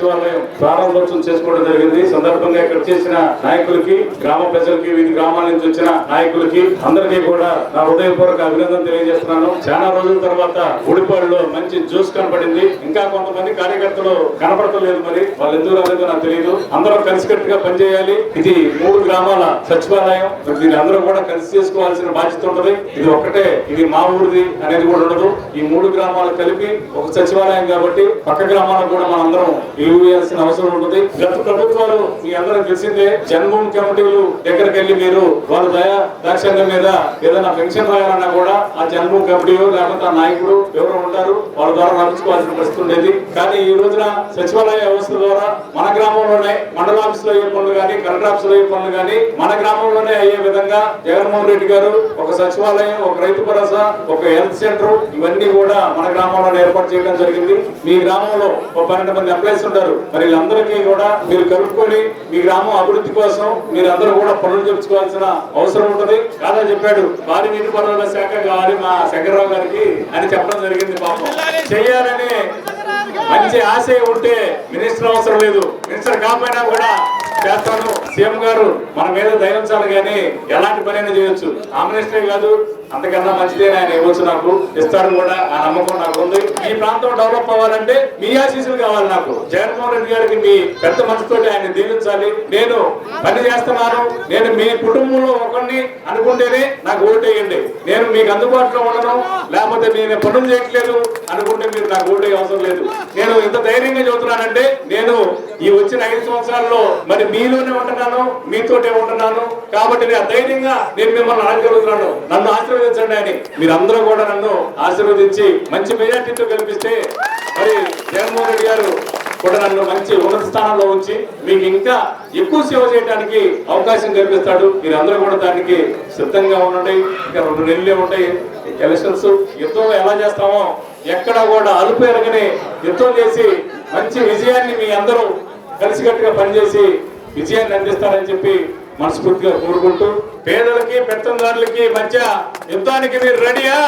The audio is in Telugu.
సచివాలయం ప్రారంభోత్సవం చేసుకోవడం జరిగింది. సందర్భంగా ఇక్కడ చేసిన నాయకులకి, గ్రామ ప్రజలకి, వివిధ గ్రామాల నుంచి వచ్చిన నాయకులకి అందరికీ కూడా నా హృదయపూర్వక అభినందన తెలియజేస్తున్నాను. చాలా రోజుల తర్వాత ఉడిపాడులో మంచి జ్యూస్ కనపడింది. ఇంకా కొంతమంది కార్యకర్తలు కనపడతలేదు, మరి వాళ్ళు ఎందుకు రాలేదో నాకు తెలియదు. అందరూ కలిసికట్టుగా పనిచేయాలి. ఇది 3 గ్రామాల సచివాలయం. దీన్ని అందరూ కూడా కలిసి చేసుకోవాల్సిన బాధ్యత ఉంటది. ఇది ఒక్కటే, ఇది మా ఊరిది అనేది కూడా ఉండదు. ఈ 3 గ్రామాలు కలిపి ఒక సచివాలయం కాబట్టి పక్క గ్రామాలకు కూడా మనందరం ఇల్లు వేయాల్సిన అవసరం ఉంటుంది. గత ప్రభుత్వాలు మీ అందరూ తెలిసిందే, జన్మభూమి కమిటీలు దగ్గరికి వెళ్ళి మీరు వాళ్ళ దయా దాక్షిణ్యం మీద ఏదైనా పెన్షన్ రాయాలన్నా కూడా ఆ జన్మభూమి కమిటీయో లేకపోతే ఆ నాయకుడు ఎవరో ఉంటారు, వాళ్ళ ద్వారా నడుచుకోవాల్సిన పరిస్థితి ఉండేది. కానీ ఈ రోజున సచివాలయ వ్యవస్థ ద్వారా మన గ్రామంలోనే మండల ఆఫీసులో అయ్యే పనులు కానీ, కలెక్టర్ ఆఫీసులో అయ్యే పనులు కానీ మన గ్రామంలోనే అయ్యే విధంగా జగన్మోహన్ రెడ్డి గారు ఒక సచివాలయం, ఒక రైతు భరోసా, ఒక హెల్త్ సెంటర్ ఇవన్నీ కూడా మన గ్రామంలో ఏర్పాటు చేయడం జరిగింది. మీ గ్రామంలో 12 మంది ఎంప్లాయీస్ ఉంటారు. మరి వీళ్ళందరికీ కూడా మీరు కలుపుకొని మీ గ్రామం అభివృద్ధి కోసం మీరు అందరూ కూడా పనులు చెప్పుకోవాల్సిన అవసరం ఉంటుంది. కాదా చెప్పాడు, భారీ నీటిపారుదల శాఖ కావాలి మా శంకర్రావు గారికి అని చెప్పడం జరిగింది. పాపం చెయ్యాలని మంచి ఆశ ఉంటే మినిస్టర్ అవసరం లేదు, మినిస్టర్ కాకపోయినా కూడా చేస్తాను. సీఎం గారు మన మీద దయించాలి కానీ ఎలాంటి పనైనా చేయొచ్చు. ఆ మినిస్టరే కాదు, అంతకన్నా మంచిదే ఆయన ఇవ్వచ్చు, నాకు ఇస్తాడు కూడా, ఆ నమ్మకం నాకు ఉంది. ఈ ప్రాంతం డెవలప్ అవ్వాలంటే మీ ఆశీస్సులు కావాలి నాకు. జగన్మోహన్ రెడ్డి గారికి మీ పెద్ద మనసుతోటి ఆయన దీవించాలి. నేను పని చేస్తున్నాను, నేను మీ కుటుంబంలో ఒకరిని అనుకుంటేనే నాకు ఓటేయండి. నేను మీకు అందుబాటులో ఉండను, లేకపోతే నేను పనులు చేయట్లేదు అనుకుంటే మీరు నాకు ఓటే అవసరం లేదు. నేను ఇంత ధైర్యంగా చెబుతున్నానంటే నేను ఈ వచ్చిన 5 సంవత్సరాల్లో మరి మీలోనే ఉంటున్నాను, మీతోటే ఉంటున్నాను కాబట్టి నేను ధైర్యంగా నేను మిమ్మల్ని అడగలుగుతున్నాను. నన్ను ఆశీర్వదించండి అని మీరందరూ కూడా నన్ను ఆశీర్వదించి మంచి మెజార్టీతో కల్పిస్తే మరి జగన్మోహన్ రెడ్డి గారు కూడా నన్ను మంచి ఉన్నత స్థానంలో ఉంచి మీకు ఇంకా ఎక్కువ సేవ చేయడానికి అవకాశం కల్పిస్తాడు. మీరందరూ కూడా దానికి సిద్ధంగా ఉండండి. ఇంకా 2 నెలలే ఉంటాయి ఎలక్షన్స్. యుద్ధం ఎలా చేస్తామో ఎక్కడా కూడా అలుపు ఎరగని యుద్ధం చేసి మంచి విజయాన్ని మీ అందరూ కలిసికట్టుగా పనిచేసి విజయాన్ని అందిస్తారని చెప్పి మనస్ఫూర్తిగా కోరుకుంటూ, పేదలకి పెత్తందారులకి మధ్య యుద్ధానికి మీరు రెడీయా?